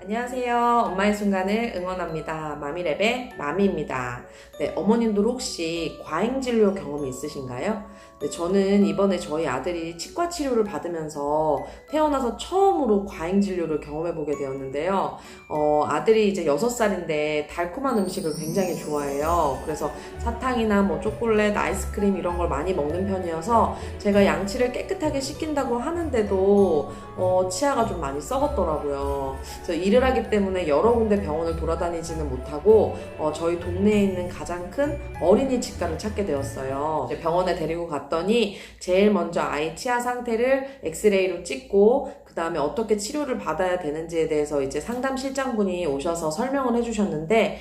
안녕하세요. 엄마의 순간을 응원합니다. 마미랩의 마미입니다. 네, 어머님들 혹시 과잉진료 경험이 있으신가요? 네, 저는 이번에 저희 아들이 치과 치료를 받으면서 태어나서 처음으로 과잉진료를 경험해보게 되었는데요. 아들이 이제 6살인데 달콤한 음식을 굉장히 좋아해요. 그래서 사탕이나 뭐 초콜릿, 아이스크림 이런 걸 많이 먹는 편이어서 제가 양치를 깨끗하게 씻긴다고 하는데도 치아가 좀 많이 썩었더라고요. 그래서 일을 하기 때문에 여러 군데 병원을 돌아다니지는 못하고 저희 동네에 있는 가장 큰 어린이 치과를 찾게 되었어요. 이제 병원에 데리고 갔더니 제일 먼저 아이 치아 상태를 엑스레이로 찍고 그 다음에 어떻게 치료를 받아야 되는지에 대해서 이제 상담 실장분이 오셔서 설명을 해주셨는데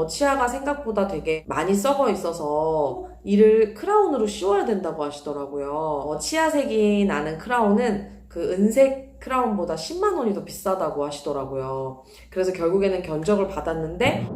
치아가 생각보다 되게 많이 썩어 있어서 이를 크라운으로 씌워야 된다고 하시더라고요. 치아색이 나는 크라운은 그 은색 크라운보다 10만 원이 더 비싸다고 하시더라고요. 그래서 결국에는 견적을 받았는데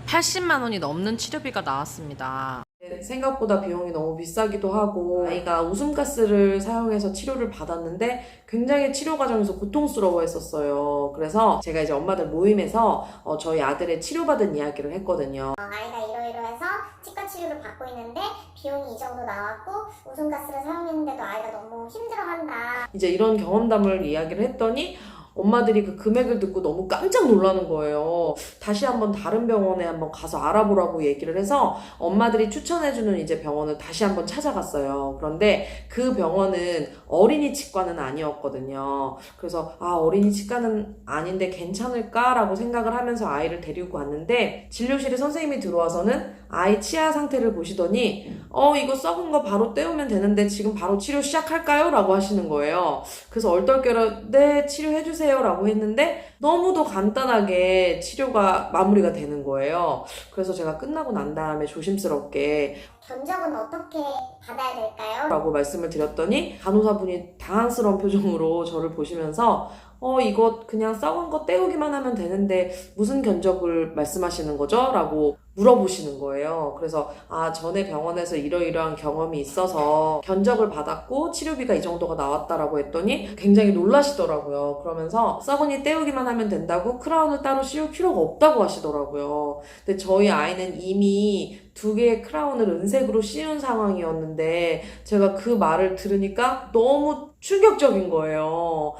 80만 원이 넘는 치료비가 나왔습니다. 생각보다 비용이 너무 비싸기도 하고 아이가 웃음가스를 사용해서 치료를 받았는데 굉장히 치료 과정에서 고통스러워 했었어요. 그래서 제가 이제 엄마들 모임에서 저희 아들의 치료받은 이야기를 했거든요. 아이가 이러이러해서 치과 치료를 받고 있는데 비용이 이 정도 나왔고 웃음가스를 사용했는데도 아이가 너무 힘들어한다. 이제 이런 경험담을 이야기를 했더니 엄마들이 그 금액을 듣고 너무 깜짝 놀라는 거예요. 다시 한번 다른 병원에 한번 가서 알아보라고 얘기를 해서 엄마들이 추천해주는 이제 병원을 다시 한번 찾아갔어요. 그런데 그 병원은 어린이 치과는 아니었거든요. 그래서 어린이 치과는 아닌데 괜찮을까라고 생각을 하면서 아이를 데리고 갔는데 진료실에 선생님이 들어와서는 아이 치아 상태를 보시더니 이거 썩은 거 바로 떼우면 되는데 지금 바로 치료 시작할까요? 라고 하시는 거예요. 그래서 얼떨결에 네 치료해주세요 라고 했는데 너무도 간단하게 치료가 마무리가 되는 거예요. 그래서 제가 끝나고 난 다음에 조심스럽게 견적은 어떻게 받아야 될까요? 라고 말씀을 드렸더니 간호사분이 당황스러운 표정으로 저를 보시면서 이거 그냥 썩은 거 떼우기만 하면 되는데 무슨 견적을 말씀하시는 거죠? 라고 물어보시는 거예요. 그래서 전에 병원에서 이러이러한 경험이 있어서 견적을 받았고 치료비가 이 정도가 나왔다라고 했더니 굉장히 놀라시더라고요. 그러면서 썩은이 떼우기만 하면 된다고 크라운을 따로 씌울 필요가 없다고 하시더라고요. 근데 저희 아이는 이미 2개의 크라운을 은색으로 씌운 상황이었는데 제가 그 말을 들으니까 너무 충격적인 거예요.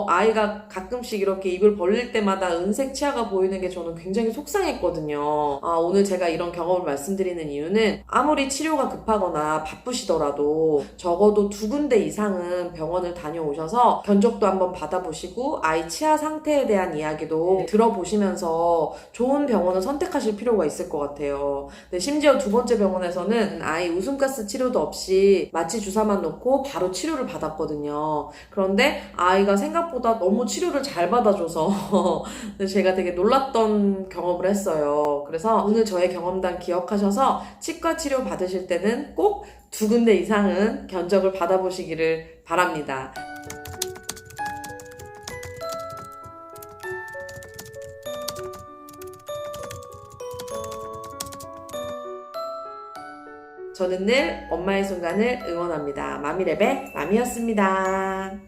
아이가 가끔씩 이렇게 입을 벌릴 때마다 은색 치아가 보이는 게 저는 굉장히 속상했거든요. 오늘 제가 이런 경험을 말씀드리는 이유는 아무리 치료가 급하거나 바쁘시더라도 적어도 2군데 이상은 병원을 다녀오셔서 견적도 한번 받아보시고 아이 치아 상태에 대한 이야기도 들어보시면서 좋은 병원을 선택하실 필요가 있을 것 같아요. 근데 심지어 2번째 병원에서는 아이 웃음가스 치료도 없이 마취 주사만 놓고 바로 치료를 받았거든요. 그런데 아이가 생각보다 너무 치료를 잘 받아줘서 제가 되게 놀랐던 경험을 했어요. 그래서 오늘 저의 경험담 기억하셔서 치과 치료 받으실 때는 꼭 2군데 이상은 견적을 받아보시기를 바랍니다. 저는 늘 엄마의 순간을 응원합니다. 마미랩의 마미였습니다.